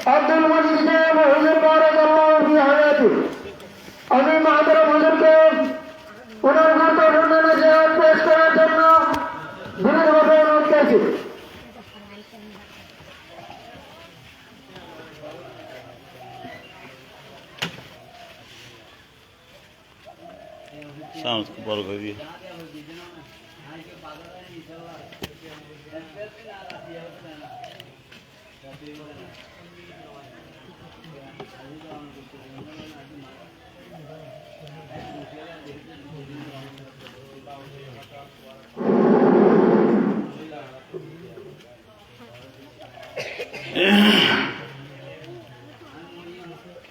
আব্দুল মজিদ সাহেব হুজুর বারাকাল্লাহু ফি হায়াতি। আমি মাহতারাম হুজুরকে ওনার গুরুত্বপূর্ণ নসিহত পেশ করার জন্য বিনীতভাবে অনুরোধ করছি। সাউন্ড বড় করে দিয়ে।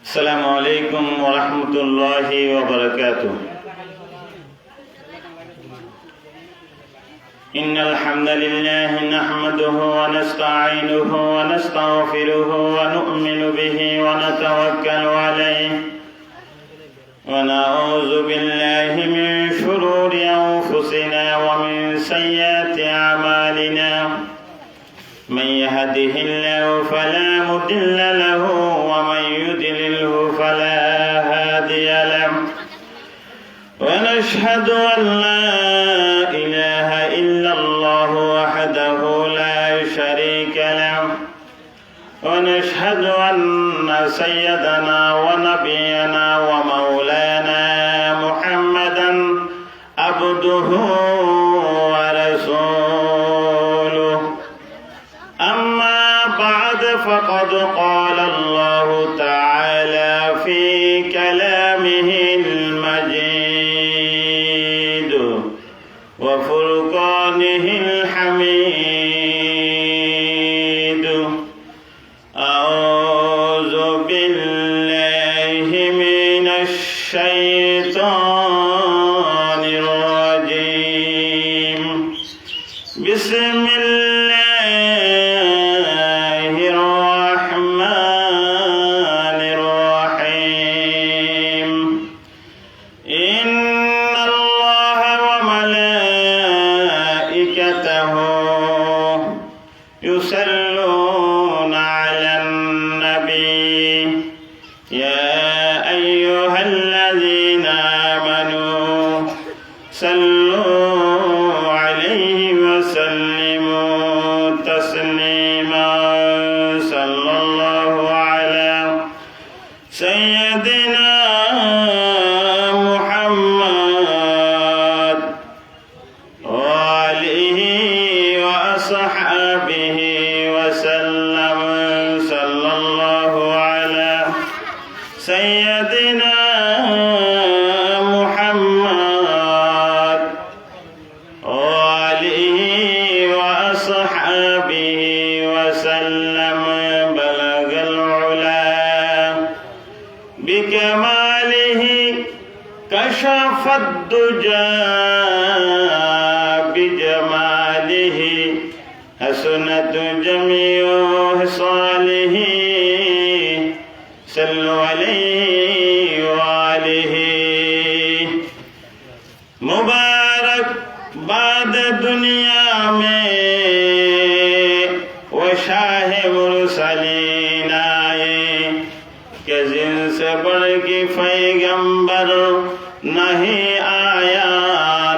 السلام عليكم ورحمة الله وبركاته. إن الحمد لله نحمده ونستعينه ونستغفره ونؤمن به ونتوكل عليه ونعوذ بالله من شرور أنفسنا ومن سيئات أعمالنا. من يهده الله فلا مضل له ومن يضلله فلا هادي له. ونشهد أن لا إله إلا الله وحده لا شريك له. ونشهد أن سيدنا ونبينا ومولانا محمدا عبده ورسوله. أما بعد فقد قال الله تعالى في كلامه المجيد وفرقانه الحميد. أعوذ بالله من الشيطان الرجيم. بسم الله الرحمن الرحيم. إن الله وملائكته يصلون على النبي يا أيها الذين آمنوا صلوا عليه وسلموا تسليما. صلى الله على سيدنا محمد وآله وأصحابه وسلم. صلى الله على سيدنا محمد وآله وأصحابه وسلم. بلغ العلا بكماله كشف الدجى بجماله حسنت جميع خصاله. صلوا عليه وآله. मुबारक बाद दुनिया में वो शाह मुरसलीन आए कि जिनसे बढ़ के पैगंबर नहीं आया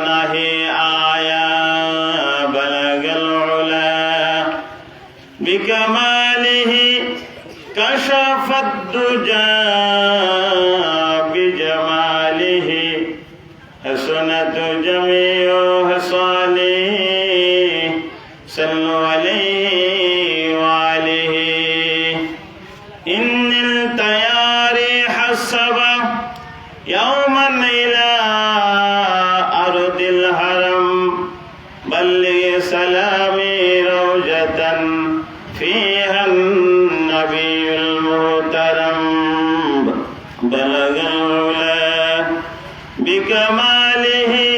नहीं आया. बलगल उला बिकमालिही कशफत दुजा बिजमालिही हसनत जमीउ हसालिही. सल्लु अलैहि वालिही. इन्निल तयारी हसबा यौमन इला अर्दिल हरम बल्लिग सलामी रौजतन फीहा नबीयुल मुहतरम. बलगल उला बिकमालिही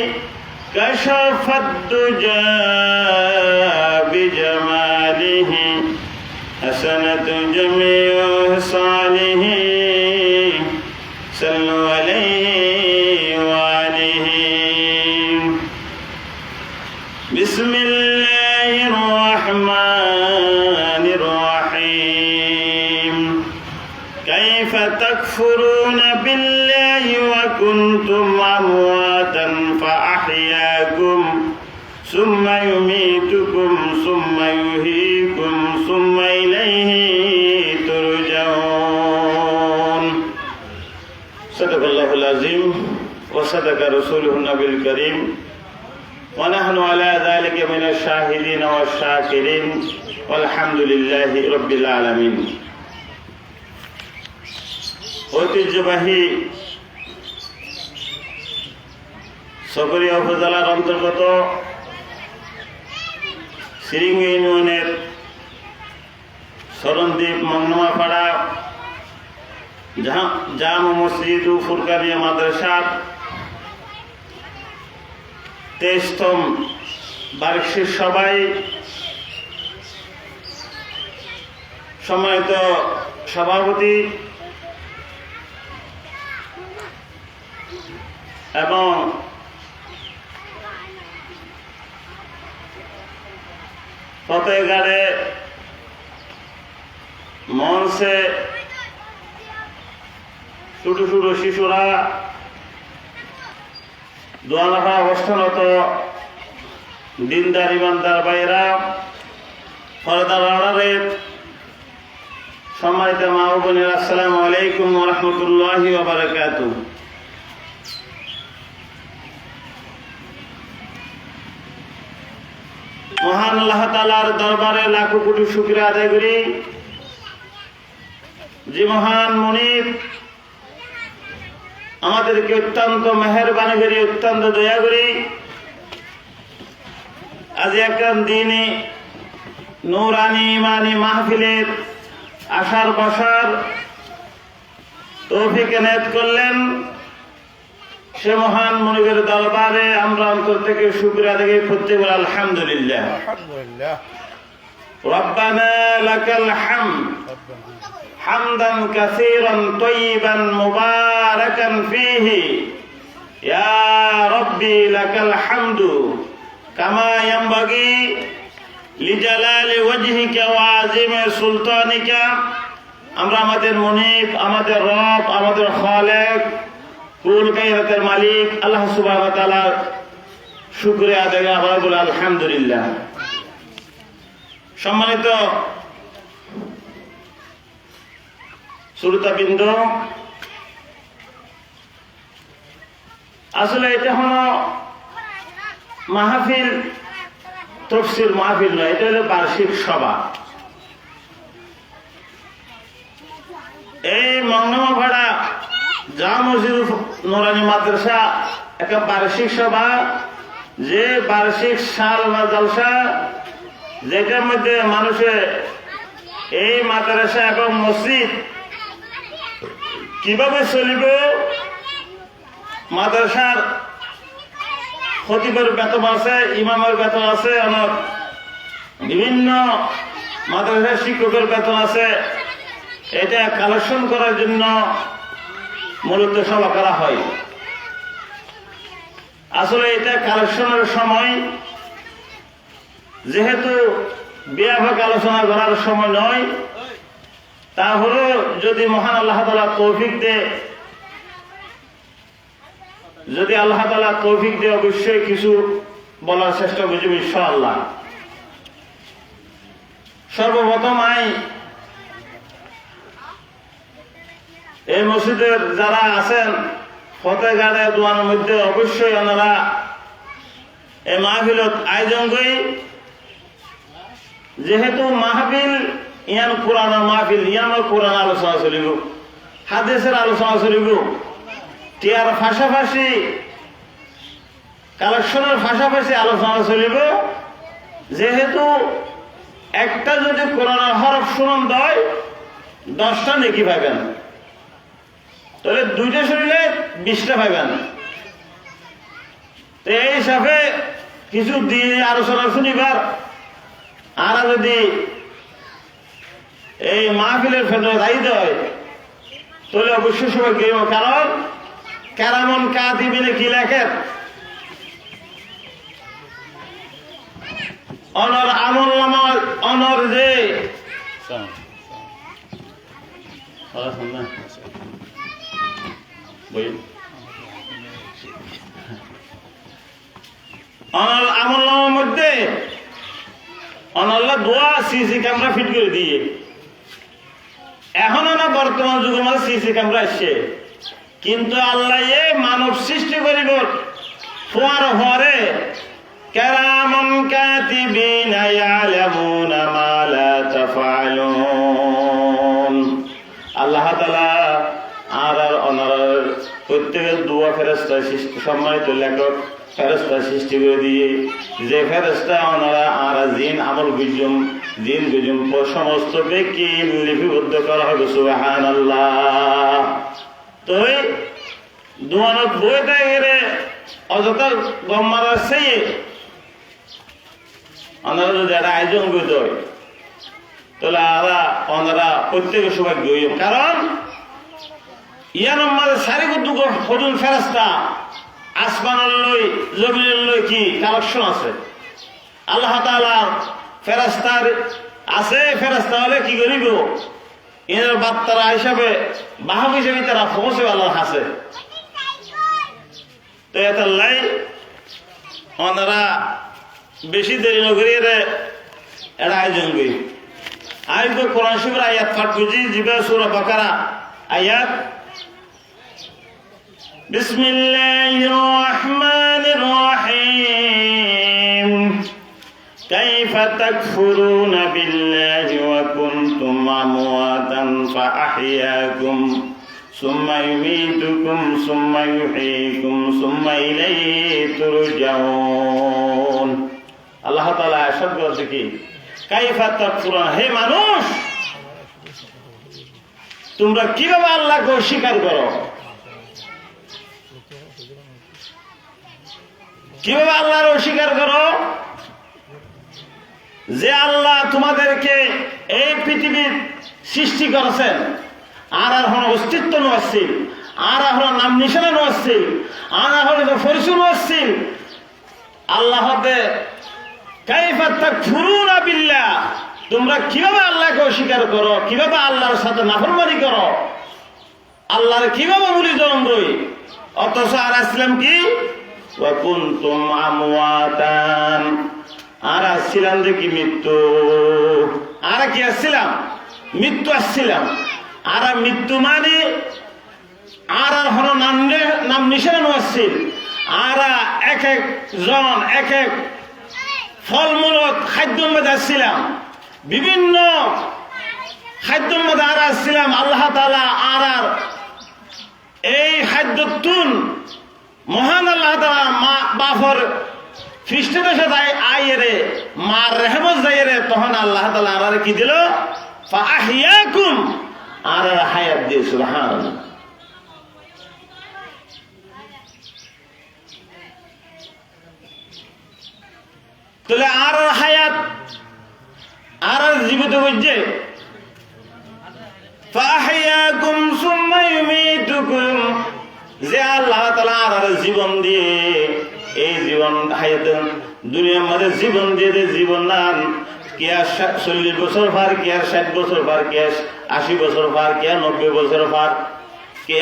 कशफत दुजा बिजमालिही हसनत जमीउ हसालिही. सल्लु अलैहि वालिही. बिस्मिल्लाहिर रहमानिर रहीम. كيف تكفرون بالله وكنتم أمواتا فأحياكم ثم يميتكم ثم يحييكم ثم إليه ترجعون صدق الله العظيم وصدق رسوله النبي الكريم ونحن على ذلك من الشاهدين والشاكرين والحمد لله رب العالمين ঐতিহ্যবাহী সকরিয়া উপজেলার অন্তর্গত সিরিঙ্গি ইউনিয়নের শরণদ্বীপ মংনমাপাড়া জামে মসজিদ ও ফুরকানিয়া মাদ্রাসার 23তম বার্ষিক সভায় সম্মানিত সভাপতি এবং ফতেহগড়ে মঞ্চে ছোট ছোট শিশুরা দোয়ানাফা অবস্থানত দিনদার ইমানদার ভাইরা ফরদার অর্ডারের সম্মানিত মা ও বোনেরা, আসসালামু আলাইকুম ওয়া রাহমাতুল্লাহি ওয়া বারাকাতুহু। মহান আল্লাহ তাআলার দরবারে লাখো কোটি শুকরিয়া আদায় করি, যে মহান মুনিব আমাদেরকে অত্যন্ত মেহেরবানি করি, অত্যন্ত দয়া করি আজ একরাম দিনে নূরানি ইমানি মাহফিলের আসার বসার তৌফিক এনায়েত করলেন। সে মহান মুনিবের দরবারে আমরা অন্তর থেকে শুকরিয়া আদায় করতে বলি আলহামদুলিল্লাহ। রব্বানা লাকাল হামদ হামদান কাসীরান তাইয়িবান মুবারাকান ফীহি ইয়া রাব্বি লাকাল হামদু কামা ইয়ানবাগি লিজালালি ওয়াজহিকা ওয়া আযীমি সুলতানিকা। আমরা আমাদের মুনিব, আমাদের রব, আমাদের খালেক, কুল কায়নাতের মালিক আল্লাহ সুবহানাহু ওয়া তাআলা শুকরিয়া আদায় আবার বলি আলহামদুলিল্লাহ। সম্মানিত শ্রোতাবৃন্দ, আসলে এটা হলো মাহফিল, তফসির মাহফিল নয়, এটা হলো বার্ষিক সভা। এই মংনমাপাড়া জামে মসজিদ নুরানি মাদ্রাসা একটা বার্ষিক সভা, যে বার্ষিক সাল বা জলসা, যেটার মধ্যে মানুষের এই মাদ্রাসা এবং মসজিদ কিভাবে চলিব, মাদ্রাসার খতিবের বেতন আছে, ইমামের বেতন আছে, অনেক বিভিন্ন মাদ্রাসার শিক্ষকের বেতন আছে, এটা কালেকশন করার জন্য মূলত সভা করা হয়। আসলে এটা কালেকশনের সময়, যেহেতু ব্যাপক আলোচনা করার সময় নয়, তাহলে যদি মহান আল্লাহ তাআলা তৌফিক দেয়, যদি আল্লাহ তাআলা তৌফিক দেয়, অবশ্যই কিছু বলার চেষ্টা করব ইনশাআল্লাহ। সর্বপ্রথম এই মসজিদের যারা আছেন ফতেহগড়ে দোয়ানের মধ্যে, অবশ্যই ওনারা এই মাহফিলত আয়োজন করি। যেহেতু মাহফিল ইয়ান কোরআনের মাহফিল, ইয়ানোর কোরআন আলোচনা চলিব, হাদিসের আলোচনা চলিব, টিয়ার পাশাপাশি কালেকশনের পাশাপাশি আলোচনা চলিব। যেহেতু একটা যদি কোরআনের হরফ শুনুন দেয় 10টা নেকি পাবেন, তাহলে 2টা শুনলে 20টা পাবেন। তো এই হিসাবে কিছু দিয়ে আলোচনা শুনিবার, আর যদি এই মাহফিলের ফেরত দায়িত্ব হয় তাহলে অবশ্যই সবাই গেম, কারণ কেরামন কাতিবিনে কি লেখেন, অনর আমল নামা অনর যে আমলের মধ্যে অনাল্লাহ দোয়া সিসি ক্যামেরা ফিট করে দিয়ে এখনো না বর্তমান যুগের মধ্যে সিসি ক্যামেরা আসছে, কিন্তু আল্লাহ মানব সৃষ্টি করিব ফোয়ার হরে কেরামন কাতিবিনা ইয়ালামুনা মা লা তাফআলুন। আল্লাহ তাআলা আর অনার প্রত্যেকের দোয়া ফেরেশতা সম্মানিত লেখক ফেরেশতা সৃষ্টি করে দিয়ে যে ফেরেশতা ওনারা আর জিন আমল গুজুম জিন গুজুম সমস্ত ব্যক্তি লিপিবদ্ধ করা হবে সুবহানাল্লাহ। তো দোয়ানত বইতে গেলে অযথা গম্মার আছে ওনারা যদি একটা আয়োজন করতে হয় তাহলে ওনারা প্রত্যেকে সৌভাগ্য হইব, কারণ ইয়ার মাঝে সারিবদ্ধ হজুন ফেরেশতা আসমানের লই জমিনের লই কি কালেকশন আছে। আল্লাহ তাআলা ফেরেশতার আছে, ফেরেশতা হলে কি করিব এর বার্তারা হিসাবে বাহক হিসেবে তারা পৌঁছে আল্লাহর কাছে। তো এত লাই ওনারা বেশি দেরি নগরিয়ে এটা আয়োজন করি। আয়োগ কোরআন শরীফের আয়াত পাঠ করছি জিবা সূরা বাকারা আয়াত বিসমিল্লাহির রহমানির রহিম কাইফা তাকফুরুনা বিল্লাহি ওয়া কুনতুম আমওয়াতান ফাআহইয়াকুম সুম্মা ইউমীতুকুম সুম্মা ইউহয়ীকুম সুম্মা ইলাইহি তুরজাউন। আল্লাহ তাআলা আয়াত বলছে কি কাইফা তাকফুরুনা, হে মানুষ তোমরা কিভাবে আল্লাহকে অস্বীকার করো, কিভাবে আল্লাহর অস্বীকার করো যে আল্লাহ তোমাদেরকে এই পৃথিবীর সৃষ্টি করেছেন আর এখন অস্তিত্ব নছিল আর এখন নাম নিশানা নছিল আর এখন পরিচয় নছিল আল্লাহ কাইফা তাকফুরুনা বিল্লাহ, তোমরা কিভাবে আল্লাহকে অস্বীকার করো, কিভাবে আল্লাহর সাথে নাফরমানি করো, আল্লাহর কিভাবে বলি জন্ম রই, অথচ আর আসলাম কি ওয়া কুনতুম আমওয়াতান, আর আসছিলাম দেখি মৃত্যু, আর কি আসছিলাম মৃত্যু আসছিলাম। আর মৃত্যু মানে আর হল নাম নিশানো আসছিল, আর এক এক জন এক এক ফলমূলত খাদ্যর মধ্যে আসছিলাম, বিভিন্ন খাদ্যর মধ্যে আর আসছিলাম। আল্লাহ তাআলা আর এই খাদ্যতুন মহান আল্লাহ তাআলা মা বাফর খ্রিস্টানের সাথে আইরে মার রেহমত যাইরে, তখন আল্লাহ তাআলা আর কি দিল ফাআহইয়াকুম, আর হায়াত দিয়ে সুবহানাল্লাহ। তাহলে আর হায়াত আর জীবিত করছে ফাআহইয়াকুম সুম্মা ইউমীতুকুম, যে আল্লাহ তাআলা আর জীবন দিয়ে এই জীবন হায়াত দুনিয়ার মধ্যে জীবন দিয়ে জীবন নাম কে 40 বছর পার, কে 60 বছর পার, কে 80 বছর পার, কে 90 বছর পার, কে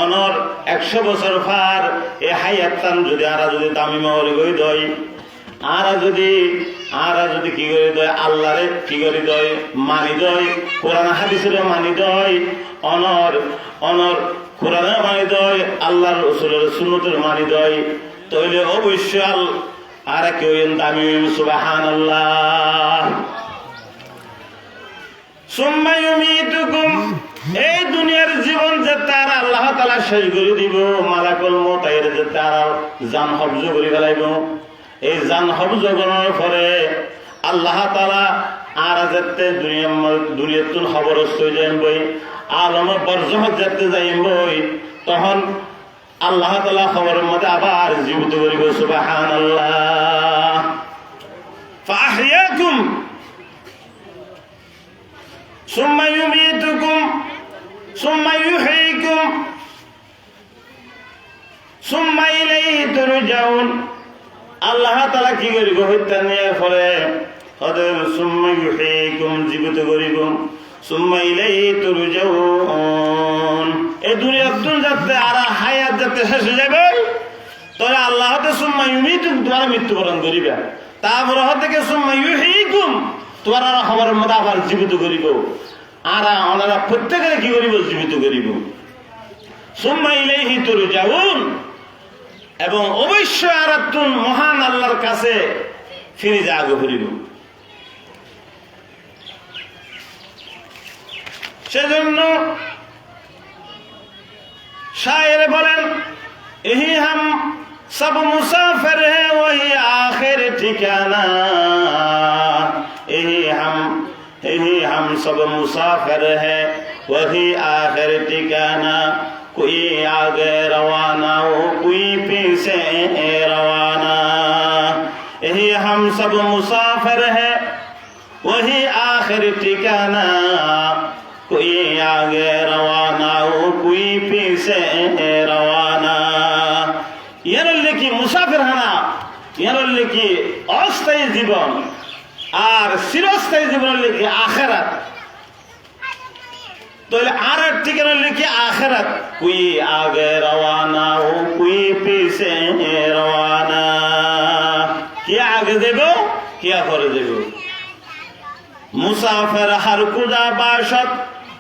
অনর 100 বছর পার। এই হায়াতান যদি আর যদি তামিমা হলে গই দয়, আর যদি কি করে দয় আল্লাহরে কি করে দয় মানি দয়, কোরআন হাদিসের মানি দয়, অনর কোরআনের মানি দয়, আল্লাহর রাসূলের সুন্নতের মানি দয়, তাহলে অবশ্যই আর কেউ তামিম সুবহানাল্লাহ। সুম্মা ইউমীতুকুম, এই দুনিয়ার জীবন যে তার আল্লাহ তাআলা শেষ করে দিব, মালাকুল মউত এর যে তার জান কবজ করে ফেলাইব। এই জান কবজ করার পরে আল্লাহ তাআলা আর যেতে দুনিয়াতুন খবরস্ত হয়ে যাইবই, আলমে বরজহত যেতে যাইবই, তখন আল্লাহ তাআলা খবরের মধ্যে আবার জীবিত করিব সুবহানাল্লাহ। ফাআহইয়াকুম সুম্মা ইউমীতুকুম সুম্মা ইউহয়ীকুম সুম্মা ইলাইহি তুরজাউন। আল্লাহ তাআলা কি করিব হত্যা নেওয়ার ফলে হযরত সুম্মা ইউহয়ীকুম জীবিত করিব, সুম্মা ইলাইহি তুরজাউন। এই দুনিয়ার তুন যাতে আর হায়াত যাতে শেষ হয়ে যাবে, তবে আল্লাহ হতে সুম্মা ইউমিতুকুম, তোমার মৃত্যুবরণ করিবা। তারপর থেকে সুম্মা ইউহয়িকুম, তোমার খবরের মধ্যে আবার জীবিত করিব। আর ওনারা প্রত্যেকের কি করিব? জীবিত করিব। সুম্মা ইলাইহি তুরজাউন, এবং অবশ্যই আর তুন মহান আল্লাহর কাছে ফিরে যাগ করিব। সেজন্য শায়ের বলেন, यही हम सब मुसाफिर हैं वही आखिर ठिकाना, यही हम सब मुसाफिर हैं वही आखिर ठिकाना, कोई आगे रवाना हो कोई पीछे रवाना, यही हम सब मुसाफिर हैं वही आखिर ठिकाना, कोई आगे रवाना हो कोई पीछे रवाना। ইয়ার কি মুসাফির হানা, ইয়ার কি অস্থায়ী জীবন, আর চিরস্থায়ী জীবনের লিখি আখেরাত। তাহলে আর ঠিকানা লিখি আখেরাত, কুই আগে রওয়ানা ও কুই পিছে রওয়ানা। কি আগে দেব কি পরে দেব? মুসাফির হর কুজা বাশত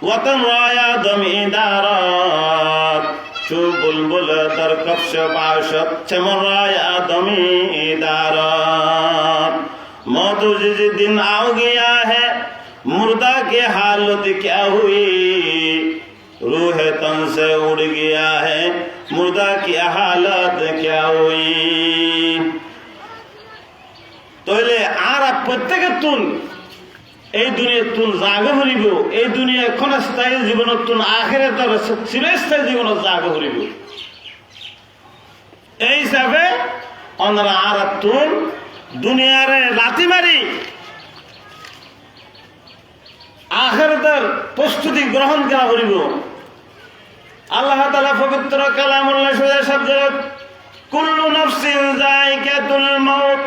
वतन राया दमी दारात, चू बुलबुल दर कफ्श बाशत चमन राया दमी दारात। मौत जिस दिन आ गया है मुर्दा की हालत क्या हुई, रूह तन से उड़ गया है मुर्दा की हालत क्या हुई। तो আর প্রত্যেকের তুন এই দুনিয়ার তুন জাগ হরিব, এই দুনিয়া ক্ষণস্থায়ী জীবনের তুন আখিরাতের চিরস্থায়ী জীবনের জাগ হরিব। এই হিসাবে ওনারা আর তুন দুনিয়ারে লাথি মারি আখিরাতের প্রস্তুতি গ্রহণ করা হরিব। আল্লাহ তাআলা পবিত্র কালামুল্লাহ শব্দ কুল্লু নাফসিন যায়িকাতুল মাউত,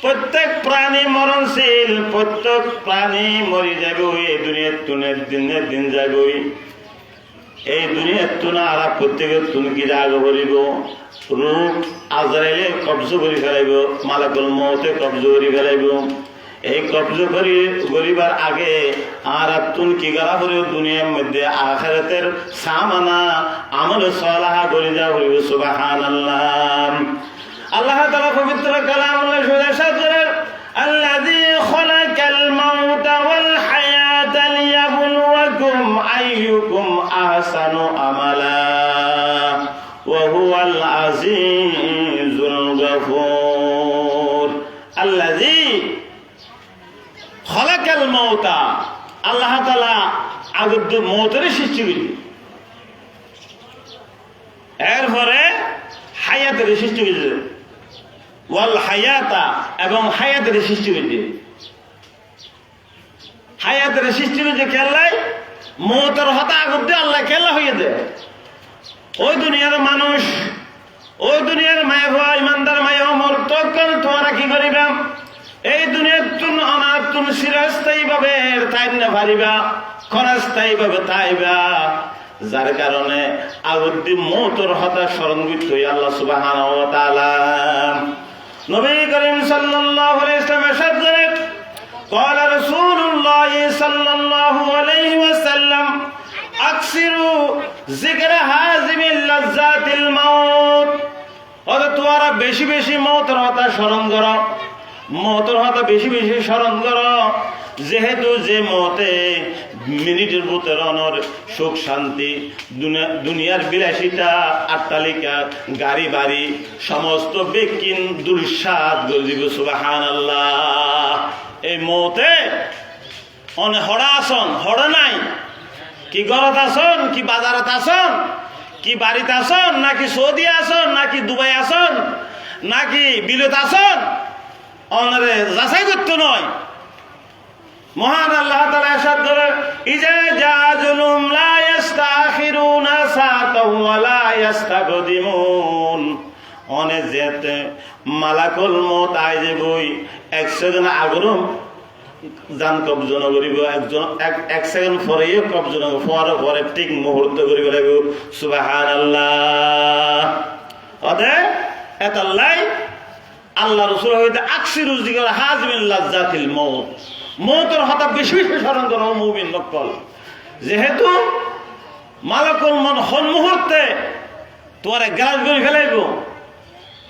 প্রত্যেক প্রাণী মরণশীল, প্রত্যেক প্রাণী মরি যাবে। এই দুনিয়ার তুনের দিনের দিন যাবে। এই দুনিয়ার তুনা আর প্রত্যেকের তুন কি জাগ করিব? রূপ আজরাইলে কবজ করে ফেলাইব, মালাকুল মউতে কবজ করে ফেলাইব। এই কবজ করিবার আগে আর তুন কি করা করিব? দুনিয়ার মধ্যে আখিরাতের সামানা আমল সালাহ করে যা করিব। সুবহানাল্লাহ। আল্লাহ তাআলা পবিত্র কালামুল্লাহ শরীফে আল্লাযী খালাকাল মাউতা ওয়াল হায়াতা লিয়াবলুয়াকুম আইয়ুকুম আহসানু আমালা ওয়া হুয়াল আজিজুল গফুর। আল্লাযী খালাকাল মাউতা, আল্লাহ তাআলা আগে মওতের সৃষ্টি করেছেন, এরপরে হায়াতের সৃষ্টি করেছেন। ওয়াল হায়াতা, এবং হায়াতের সৃষ্টি করেছে। হায়াতের সৃষ্টি করেছে খেলাই মওতের হতা আগুদ্দে আল্লাহ খেলা হয়ে দেয়। ওই দুনিয়ার মানুষ, ওই দুনিয়ার মায়া হওয়া ইমানদার মায়া মর তখন তোমরা কি করিবা? এই দুনিয়ার তুন অনার তুন চিরস্থায়ী ভাবে তাই না পারিবা, ক্ষণস্থায়ী ভাবে তাইবা। যার কারণে আগুদ্দি মওতের হতা স্মরণবিত হই আল্লাহ সুবহানাহু ওয়া তাআলা। নবী করিম সাল্লাল্লাহু আলাইহি ওয়াসাল্লাম ইরশাদ করেন, قال رسول الله صلى الله عليه وسلم اكثروا ذكر هازم اللذات الموت। তোমরা বেশি বেশি মওতের কথা স্মরণ করো, মওতের কথা বেশি বেশি স্মরণ করো। যেহেতু যে মওতে মিনিটের ভিতরে অনর সুখ শান্তি, দুনিয়ার বিলাসিতা, আট্টালিকা, গাড়ি বাড়ি সমস্ত বেকিন দুঃস্বাদ করে দিব। সুবহানাল্লাহ। এই মওতে অনে হড়া আসন, হড়া নাই। কি ঘরত আসন, কি বাজারত আসন, কি বাড়িতে আসন, নাকি সৌদি আসন, নাকি দুবাই আসন, নাকি বিলত আসন, অনরে যাচাই করতে নয়। মহান আল্লাহ তাআলা ইরশাদ করেন, ইজা জাজুলুম লা ইস্তাখিরুনা সাতাও ওয়া লা ইস্তাকদিমুন। অনে যেতে মালাকুল মউত আইজে বই 100 জন আগরম যান কবজ নগরিব একজন এক সেকেন্ড পরে কবজ নগর ফোয়ার পরে ঠিক মুহূর্ত করিব লাগিব সুবহানাল্লাহ অদে এতাল্লাই আল্লাহ রাসূল হইতে আকসিরু যিকর হাজমিন লাজ্জাতিল মউত মউতের হতা বেশি বেশি স্মরণ করো মুমিন নকল যেহেতু মালাকুল মউত হন মুহূর্তে তোরে গ্রাস করে ফেলাইব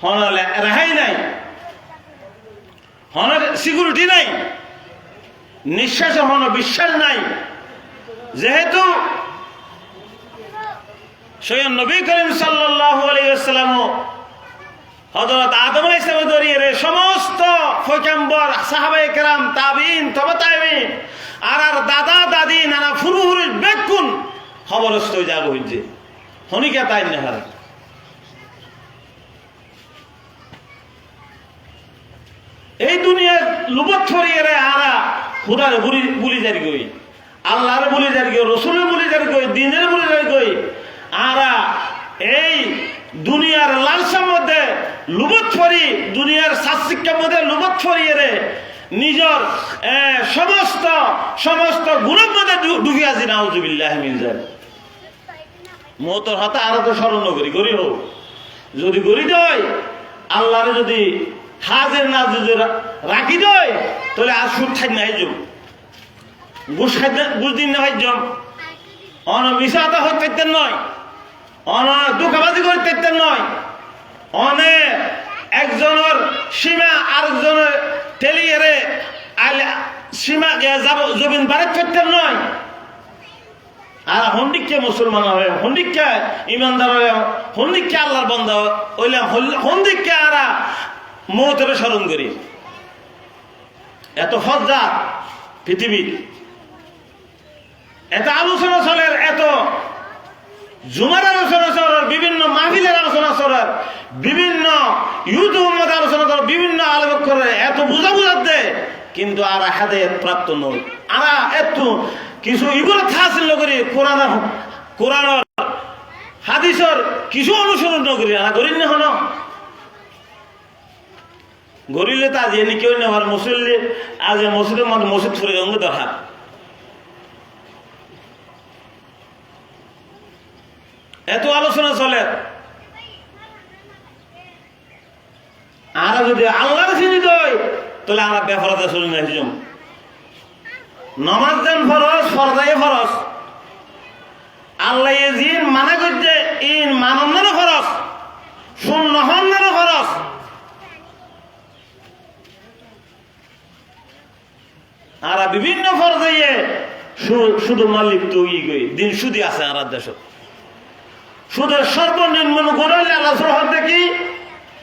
হনলে রেহাই নাই হনের সিকিউরিটি নাই নিঃশ্বাসের হন বিশ্বাস নাই যেহেতু স্বয়ং নবী করিম সাল্লাল্লাহু আলাইহি ওয়াসাল্লাম হযরত আদম আলাইহিস সালাম ধরিয়ে সমস্ত পয়গম্বর সাহাবায়ে কেরাম তাবিঈন তবে তাবিঈন আর দাদা দাদি নানা ফুরুহুর বেকুন খবরস্ত জাগ হইছে হনিকা তাই নেহার এই দুনিয়ার লুবত ছড়িয়ে রে আরা খুদার বুলি জারি গই আল্লাহর বুলি জারি গই রাসূলের বুলি জারি গই দ্বীনের বুলি জারি গই আরা এই দুনিয়ার লালসার মধ্যে লুবত ছড়ি দুনিয়ার শাস্তিকের মধ্যে লুবত ছড়িয়ে রে নিজের সমস্ত সমস্ত গুণের মধ্যে ডুবিয়া জি নাউজুবিল্লাহি মিন যালিক মওতের হাতে আরো তো স্মরণ করি করি হোক যদি করি দেয় আল্লাহরে যদি হাজের না যদি রাখি দেয় তাহলে আর সুদ খাই নাই যাম ঘুষ খাইতে ঘুষ দিন না ভাইজম অন মিশাতা হইতে নয় অন দুঃখাবাজি করতে নয় অনে একজনের সীমা আরেকজনের টেলিয়ারে সীমা জমিন বাড়িতে করতে নয় আর হন্ডিককে মুসলমান হয় হন্ডিককে ইমানদার হয় হন্ডিককে আল্লাহর বান্দা হইলাম হন্ডিককে আরা মওতের স্মরণ করি এত ফজ্জা পৃথিবী এত আলোচনা চলের এত জুমার আলোচনা চলার বিভিন্ন মাহফিলের আলোচনা চলার বিভিন্ন ইউটিউবের মধ্যে আলোচনা করার বিভিন্ন আলোচনা করে এত বুঝা দেয় কিন্তু আর হেদায়েত প্রাপ্ত নয় আর এত কিছু ইবরত হাসিল করি কোরআন হাদিসের কিছু অনুসরণ করি আর করি না হন গরিলে তা যে কেউ নেওয়ার মুসল্লি আজ মসজিদের মধ্যে মসজিদ ফুরে অঙ্গ দরকার এত আলোচনা চলে আর যদি আল্লাহর চিনি দেয় তাহলে আমরা বেফরাতে চলে না নমাজ দেন ফরজ ফরজাই ফরজ আল্লাহ জিন মানা করছে ইন মানন্দারও ফরজ শূন্য হন্দারও ফরজ আর বিভিন্ন ফরজাইয়ে শুধু মালিক তো দিন সুদি আছে আর দেশ সুদের সর্বনিম্ন গড়াইলে আল্লাহ হাত দেখি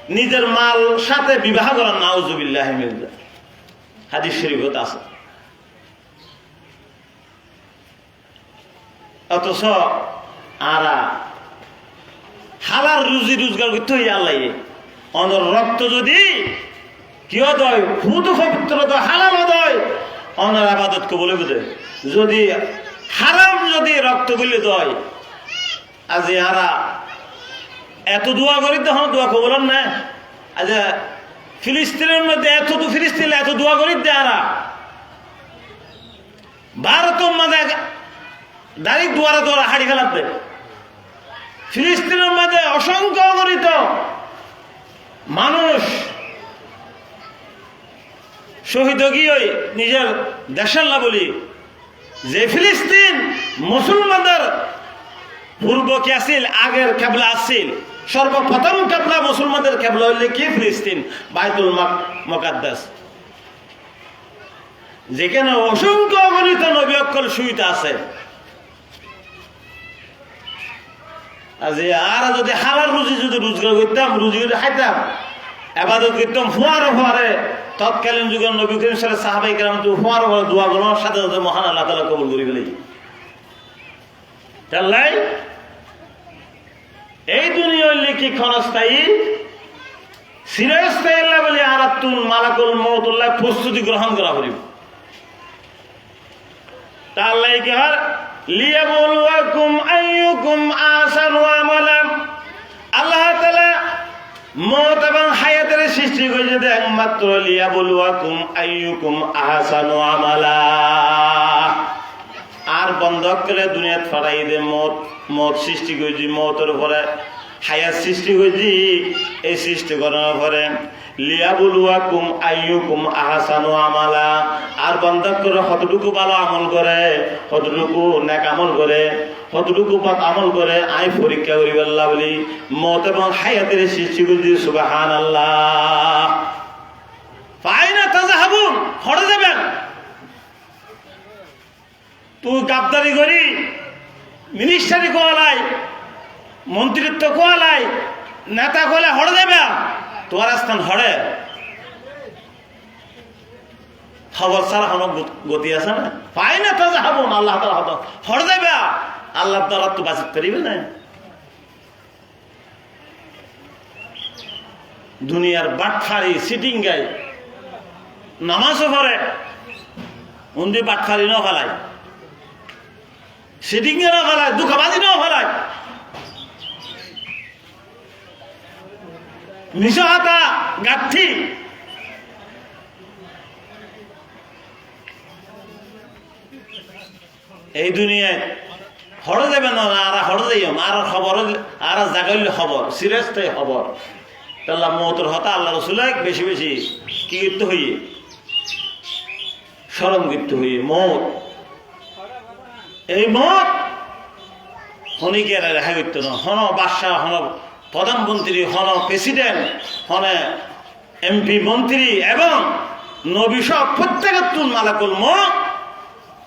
নিজের মাল সাথে বিবাহ করা নাউজুবিল্লাহি মিন যালিক হাদিস শরীফত আছে অথচ আরা হালাল রুজি রোজগার করতে হই আল্লাহ অনর রক্ত যদি কিয় দয় খুদ পবিত্র হালাল দয় অনর আবাদত কবলে বুঝে যদি হারাম যদি রক্ত গুলি দয় আজ আরা এত দোয়া করি তখন দোয়া কবল না আজ ফিলিস্তিনের মধ্যে ফিলিস্তিন এত দোয়া করি দে আরা ভারতের মধ্যে ডাইরেক্ট দুয়ারা দুয়ারা হাড়ি ফেলাতে ফিলিস্তিনের মধ্যে অসংখ্য অগণিত মানুষ শহীদ গিয়ে নিজের দেশের না বলি যে ফিলিস্তিন মুসলমানদের পূর্ব কি আসিল আগের কেবলা আসিল সর্বপ্রথম কেবলা মুসলমানদের কেবলা হইলে কি ফিলিস্তিন বাইতুল মুকাদ্দাস যেখানে অসংখ্য অগণিত নবী অক্কল শুইতে আছে আর যদি হালাল রুজি যদি রোজগার করতাম রুজি করে খাইতাম আবাদত করতাম ফোয়ারে তৎকালীন যুগের নবী করিম সাল্লাল্লাহু আলাইহি সাহাবায়ে কেরাম তো ফোয়ারে দোয়া করার সাথে সাথে মহান আল্লাহ তাআলা কবুল করে ফেলে তাহলে এই দুনিয়ার লিখি ক্ষণস্থায়ী চিরস্থায়ী বলে আরাতুন মালাকুল মউতুল্লাহ প্রস্তুতি গ্রহণ করা করিব তাহলে কি হয় লিয়াবলুয়াকুম আইয়ুকুম আহসানু আমালা আল্লাহ তাআলা মওত এবং হায়াতের সৃষ্টি সৃষ্টি করেছে একমাত্র লিয়াবলুয়াকুম আইয়ুকুম আহসানু আমালা। আর বন্ধক করে দুনিয়াত ফরাই দে মত সৃষ্টি করেছি, মতের উপরে হায়াত সৃষ্টি করেছি। এই সৃষ্টি করার পরে লিয়াবলুয়াকুম আইয়ুকুম আহসানু আমালা। আর বন্ধক করে কতটুকু ভালো আমল করে, কতটুকু নেক আমল করে, কতটুকু পাপ আমল করে আই পরীক্ষা করিব আল্লাহ বলি মত এবং হায়াতের সৃষ্টি করেছি। সুবহানাল্লাহ। ফাইনা তাযাহাবুন, হড়ে যাবেন। তুই গাদ্দারি করি, মিনিস্টারি কোয়ালাই, মন্ত্রিত্ব কোয়ালাই, নেতা কোয়ালাই, হড়ে যাবে। তোমার স্থান হড়ে খবর ছাড়া হন গতি আছে না। পাই না তো যাবো আল্লাহ তাআলা হতো হড়ে যাবে। আল্লাহ তাআলা তো বাঁচিতে পারিবে না। দুনিয়ার বাটফারি সিটিং গাই নামাজও পড়ে, উন্দি বাটফারি ন ফেলায়, সিটিং এ ন ফেলায়, দুঃখবাজি ন ফেলায়, নিশহাতা গাঠি এই দুনিয়ায় হড়ে যাবে না। আর হড়ে যাইম আর খবর আর জাগাইলে খবর সিরিয়াসটাই খবর। আল্লাহ মৌতর হতা আল্লাহ রসুল বেশি বেশি কি করতে হইয়ে স্মরণ করতে হইয়ে মত। এই মত হনিকে রেখা করতে না। হন বাদশাহ, হন প্রধানমন্ত্রী, হন প্রেসিডেন্ট, হনে এমপি মন্ত্রী এবং নবী সব প্রত্যেকের তুল মালাকুল মত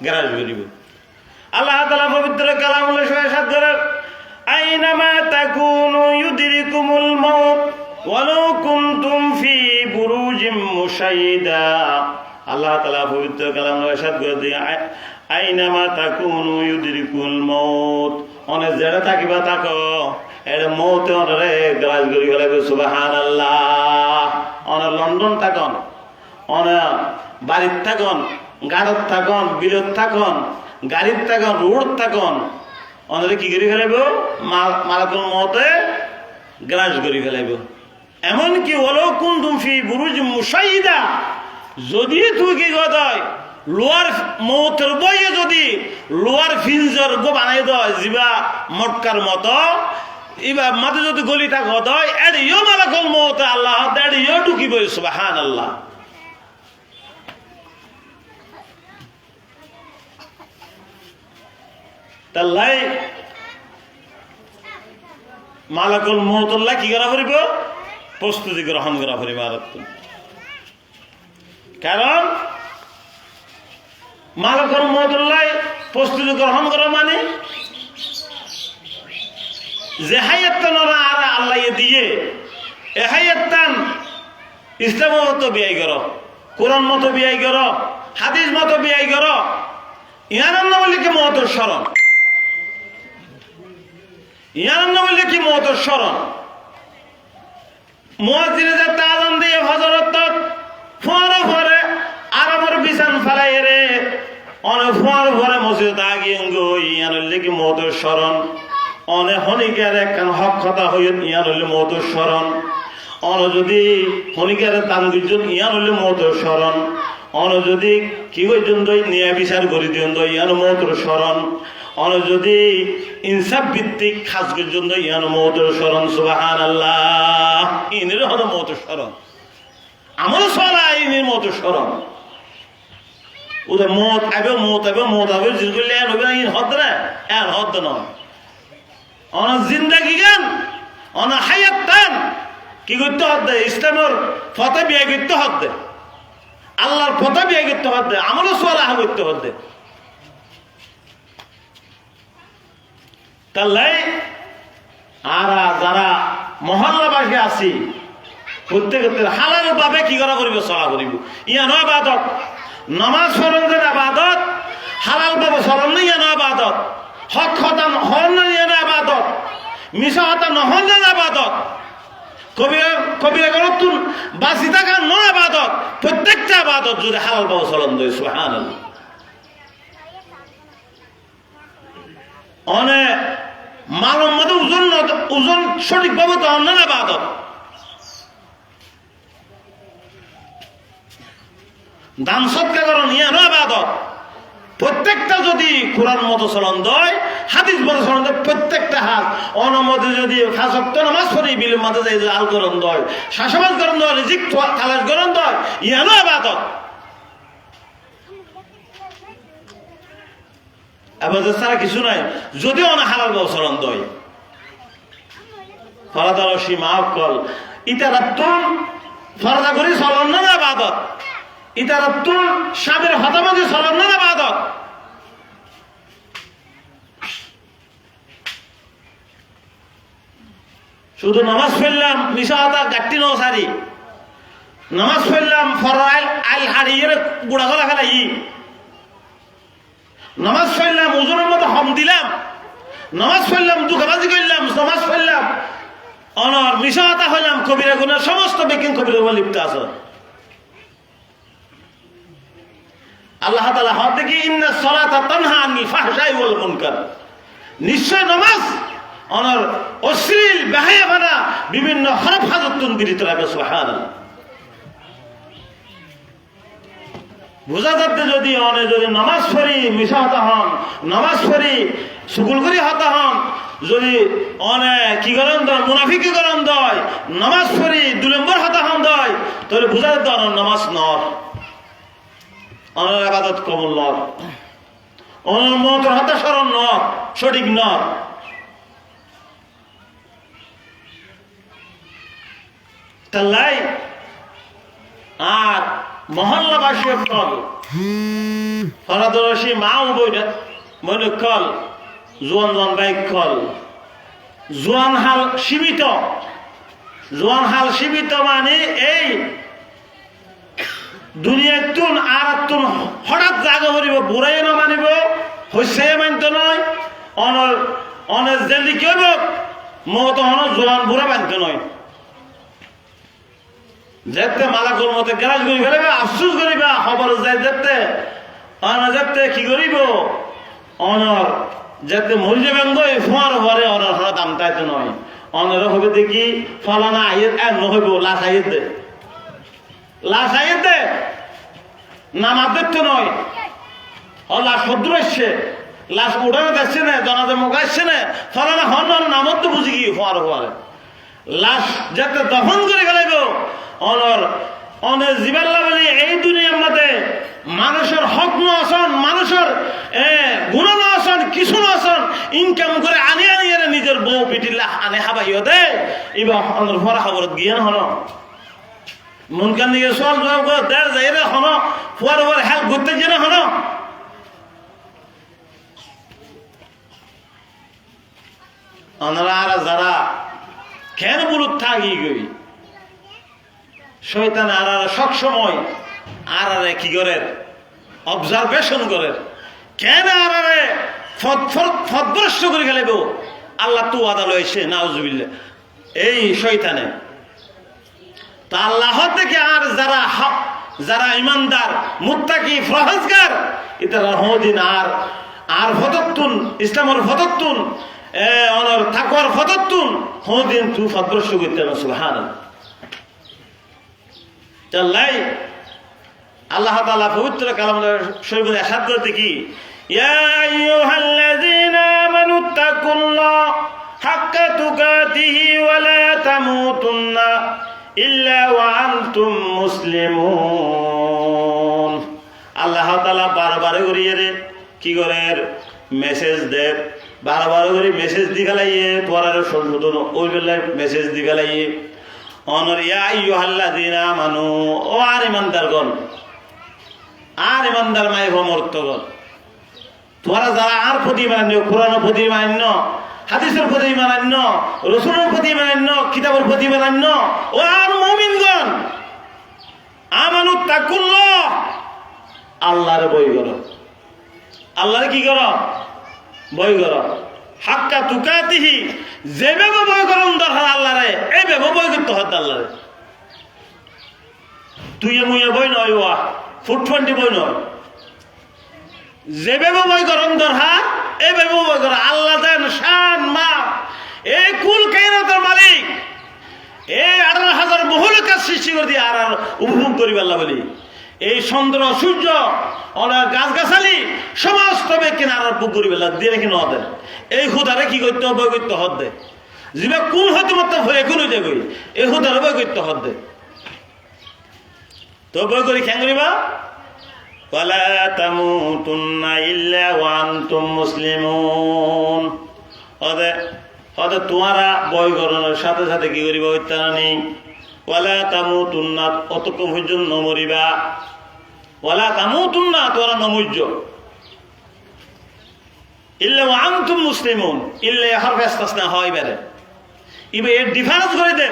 গ্যারাজ করিব। আল্লাহ তাআলা পবিত্র কালামুল শাহাদ করে আইনামা তাকুনু ইউদরিকুমুল মাউত ওয়ালাউ কুনতুম ফি বুরুজিম মুশাইদা। আল্লাহ তাআলা পবিত্র কালামুল শাহাদ করে দিয়ে আইনামা তাকুনু ইউদরিকুল মাউত, অনেক যারা থাকিবা থাকো এর মৌতে অনরে গ্রাস করি গেলে। সুবহানাল্লাহ। অনে লন্ডন থাকন, অনে বাড়ির থাকন, গাড়ত থাকন, বিলত থাকন, গাড়ির থাকন, রোড থাকন, অনরে কি করি ফেলাইব মালাকুল মৌতে গ্রাস করি ফেলাইব। এমনকি ওয়ালাউ কুনতুম ফি বুরুজিম মুশাইদা, যদি তুই কি গদায় লোয়ার মৌতের বইয়ে যদি লোয়ার ফিনজর গো বানাই দেয় জিবা মটকার মতো, এবার মাঝে যদি গলিটা গদয় এড়িও মালাকুল মৌতে আল্লাহ এড়িও ঢুকিব। সুবহানাল্লাহ। তাল্লাই মালাকুল মৌতুল্লাহ কি করা পড়িব? প্রস্তুতি গ্রহণ করা পড়িব। আর কারণ মালাকুল মৌতুল্লাহ প্রস্তুতি গ্রহণ করা মানে যে হায়াত্তান ওরা আর আল্লাহ দিয়ে এ হায়াত্তান ইসলাম মতো বিয়াই করো, কোরআন মতো বিয়াই করো, হাদিস মতো বিয়াই করো। ইয়ানান্ন বললে কি মহতর স্মরণ, ইয়ানান্ন বললে কি মহতর স্মরণ। মুয়াজ্জিনে যে তাআযান দিয়ে হযরত ফোয়ারা ফরে আর আমার বিছান ফেলাই রে অনে ফোয়ারা ফরে মসজিদ আগিয়ে গো ইয়ানলে কি মহতর স্মরণ। অনে হনিকার একখান হক কথা হইত ইয়ান হইলে মহতর স্মরণ। অন যদি হনিকার দান গুজন ইয়ান হইলে মহতর স্মরণ। অন যদি কি পর্যন্ত ন্যায় বিচার করি দিন ইয়ান মহতর স্মরণ। অন যদি ইনসাফ ভিত্তিক খাস পর্যন্ত ইয়ান মহতর স্মরণ। সুবহানাল্লাহ। ইনের হলো মহতর স্মরণ, আমল সরা ইনের মহতর স্মরণ। ওদের মত আবে মত আবে মত আবে জিরগুলি এন হবে না। ইন হদ না এন হদ নয়। অন জিন্দাগি গান অন হায়াত টান কি করতে হদ্দে ইসলামের ফতে বিয়ে করতে হদ্দে, আল্লাহর ফতে বিয়ে করতে হদ্দে, আমল সলাহ করতে হদ্দে। তাহলে আর যারা মহল্লাবাসী আছি প্রত্যেকের হালাল ভাবে কি করা করিব? চলা করিব। ইয়ানো আবাদত, নামাজ পড়ন যে আবাদত, হালাল ভাবে চলন ইয়ানো আবাদত, হক হতা হন ইয়ানো আবাদত, মিশা হতা নহন যেন আবাদত, কবিরা গরতুন বাঁচি থাকা ন আবাদত। প্রত্যেকটা আবাদত যদি হালাল ভাবে চলন দেয়। সুবহানাল্লাহ। অনেক মালম মধ্যে ওজন সঠিকভাবে তো অন্য আবাদত। দান সৎকা করণ ইয়ানো ইবাদত। প্রত্যেকটা যদি কোরআন মতো চলন দেয়, হাদিস মতো চলন দেয়, প্রত্যেকটা হাত অনমতে যদি 5 ওয়াক্ত নামাজ পড়ি বিলের মাঝে যাই আল করণ দেয়, শাসবাজ করণ দেয়, রিজিক তালাশ করণ দেয়, ইয়ানো ইবাদত। ইবাদত ছাড়া কিছু নাই। যদিও অনেক হালাল চলন দেয় ফরাদারসি মাহকল ইতারাত্তুন ফরদা করি চলন না ইবাদত। ইতারাত্তুন স্বামীর হতামাজি চলন না ইবাদত। শুধু নামাজ পড়লাম মিশা হতা গাট্টি ন সারি, নামাজ পড়লাম ফরাইল আল হারিয়ে গুড়া গলা ফেলাই, নামাজ পড়লাম ওজনের মতো হম দিলাম, নামাজ পড়লাম দুঃখাবাজি করলাম, নামাজ পড়লাম অনর মিশাতা হইলাম, কবিরা গুনার সমস্ত বেকিং কবিরা গুনাহ লিপ্ত আছে। আল্লাহ তাআলা হদ দেখি ইন্নাস সালাতা তানহা আনিল ফাহশাই ওয়াল মুনকার, নিশ্চয় নামাজ অনর অশ্লীল বেহায়াপনা বিভিন্ন খারাপ হাজতুন বিরত রাখে। সুবহানাল্লাহ। বোঝা যাচ্ছে যদি অনে যদি নামাজ পড়ি মিশা হতা হন, নামাজ পড়ি সুকুল করি হতা হন, যদি অনেক কি করেন দয় মুনাফিকি করেন দয়, নামাজ পড়ি 2 নম্বর হতা হন দয়, তাহলে বোঝা যাচ্ছে অনর নামাজ নর, অনর ইবাদত কবুল নর, অনর মতর হতা স্মরণ নর, সঠিক নর। তাল্লাই আর মহল্লাবাসী কল ফরাদরসি মাও বইন কল জোয়ান জোয়ান বাইক কল জোয়ান হাল সীমিত, জোয়ান হাল সীমিত মানে এই দুনিয়ার তুন আর তুন হঠাৎ জাগা করিব, বুড়াই না মানিব, হইছে মানতে নয়, অনর অনের জেলি কি হইব মত হন জোয়ান বুড়া মানতে নয়। যেতে মালাকুল মতে গ্যারাজ করি ফেলবে, আফসুস করিবা খবর যাই যেতে অনর যেতে কি করিব অনর যেতে মরি যাবেন গই ফোয়ার ঘরে অনর হঠাৎ দাম তাইতে নয়, অনর হবে দেখি ফলানা আইয়ের এক নহইব লাশ আইয়ের দে, লাশ আইয়ের দে নামাজ দেখতে নয়, ও লাশ শত্রু এসছে, লাশ উড়ানো দেখছে না, জনাজে মুখ আসছে না, ফলানা হন নামত তো বুঝি কি ফোয়ার ঘরে লাশ যাতে দফন করে ফেলাইব। অনর অনের জীবাল্লা বলি এই দুনিয়ার মধ্যে মানুষের হক ন আসন, মানুষের গুণ ন আসন, কিছু ন আসন, ইনকাম করে আনি আনি নিজের বউ পিটিলা আনে হাবাইও দে, এবার অনর ভরা খবরত গিয়ে না হন মনকান দিকে চল দেড় যাই রে হন ফুয়ার উপর হেল্প করতে গিয়ে না হন। অনরা আর যারা কেন বলুত থাকি গই শয়তান আর সবসময় আর কি করে অবজারভেশন করে, কেন আর ফদভ্রষ্ট করে ফেলেব আল্লাহ তো আদা লইছে নাউজুবিল্লাহ এই শয়তানে। তা আল্লাহ থেকে আর যারা ইমানদার মুত্তাকি ফরহেজগার ইতারা হদিন আর ফদতুন ইসলামের ফদতুন অনর তাকওয়ার ফদতুন হদিন তু ফদভ্রষ্ট করতে না। সুবহানাল্লাহ। চাল্লাই আল্লাহ তাআলা পবিত্র কালাম শরীফে ইরশাদ করতে কি ইয়া আইয়ুহাল্লাযীনা আমানুত্তাকুল্লাহ হাক্কা তুকাতিহি ওয়া লা তামুতুন্না ইল্লা ওয়া আনতুম মুসলিমুন। আল্লাহ তাআলা বারবার করিয়ে রে কি করে মেসেজ দে, বারবার করে মেসেজ দিগালাইয়ে তোরার সংশোধন ওই বেলায় মেসেজ দিগালাইয়ে অনর ইয়া আইয়ুহাল্লাযীনা আমানু ও আর ইমানদারগণ, আর ইমানদার মাই ভমর্তগণ, তোরা যারা আর প্রতি মান্য, কোরআনের প্রতি মান্য, হাদিসের প্রতি মান্য, রাসূলের প্রতি মান্য, কিতাবের প্রতি মান্য, ও আর মুমিনগণ আমানুত্তাকুল্লাহ, আল্লাহর ভয় করো, আল্লাহর কি করো ভয় করো, হাক্কা তুকাতিহি যেভাবে ভয় করুন দরকার আল্লাহরে এইভাবে ভয় করতে হয় আল্লাহরে। তুই মুয়ে বই নয় ওয়া ফুটফন্টি বই নয়, যেভাবে ভয় করুন দরকার এইভাবে ভয় করো। আল্লাহ দেন শান মা এই কুল কায়নাতের মালিক, এই 18,000 মহলকার সৃষ্টি করে দিয়ে আর উপভোগ করি আল্লাহ বলি এই চন্দ্র সূর্য অনেক গাছগাছালি সমস্ত কিনারার পুকুরি বেলা দিয়ে রেখে নদের এই হুদারে কি করতে হবে বই করতে হদ্দে যিবা কোন হয়তো মাত্র ভয়ে কোন হয়ে যাবে এই হুদারে বই করতে হদ্দে তো বই করি খেং করিবা ওয়ালা তামুতুন্না ইল্লা ওয়া আনতুম মুসলিমুন হদে হদে তোমারা বই গরনের সাথে সাথে কি করিবা হইতানি ওয়ালা তামুতুন্না অতকম পর্যন্ত নমরিবা ওয়ালা তামুতুন্না তোরা নমুজ্জ ইল্লা ওয়া আনতুম মুসলিমুন ইল্লা হরফ ইস্তিসনা হয় বেরে ইবে এর ডিফারেন্স করে দে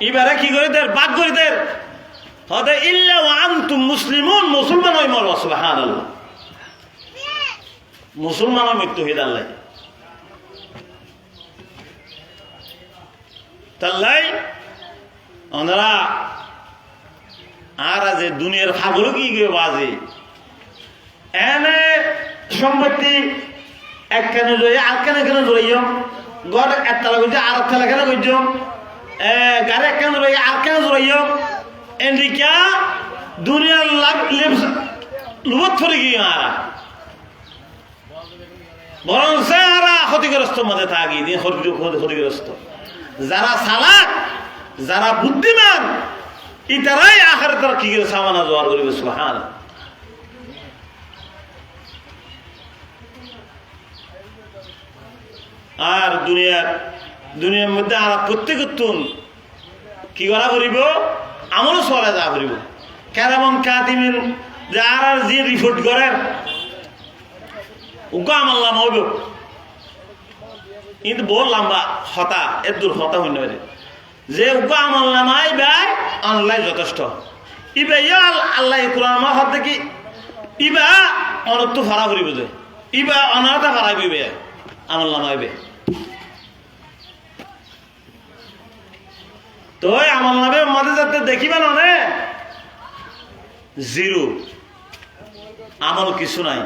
ইবারে কি করে দে বাদ করে দে হদে ইল্লা ওয়া আনতুম মুসলিমুন মুসলমান হই মরবা সুবহানাল্লাহ মুসলমান মৃত্যু হই আল্লাহ তাল্লাই ওনারা আর আজ দুনিয়ার ফাগল কি গিয়ে বাজে এনে সম্পত্তি এক কেন জড়িয়ে আর কেন জড়িয়ে গড় একটা লাগছে আর একটা কেন করছ গাড়ি এক কেন জড়িয়ে আর কেন জড়িয়ে এন্ডিকা দুনিয়ার লুবত ফরে গিয়ে আরা বরং সে আরা ক্ষতিগ্রস্ত মধ্যে থাকি দিন ক্ষতিগ্রস্ত যারা চালাক যারা বুদ্ধিমান ইতারাই আখিরাতের কি করে সামানা জোয়ার করিবে সুবহান আর দুনিয়ার মধ্যে আর প্রত্যেকতুন কি করা করিব আমল সলা যা করিব কেরামন কাতিমিন যে আর যে রিপোর্ট করেন উকা আমল্লাম হইব কিন্তু বহু লম্বা হতা এর দূর হতা হইন যে উকা আমল্লামাই ব্যয় অনলাইন যথেষ্ট ইবা ইয়া আল্লাহ কোরআন মা হতে কি ইবা অনত্ব ফারা করিব যে ইবা অনারতা ফারা করিবে আমল্লামাইবে তো আমল নামের মাঝে যাতে দেখিবেন অনেক জিরো আমল কিছু নাই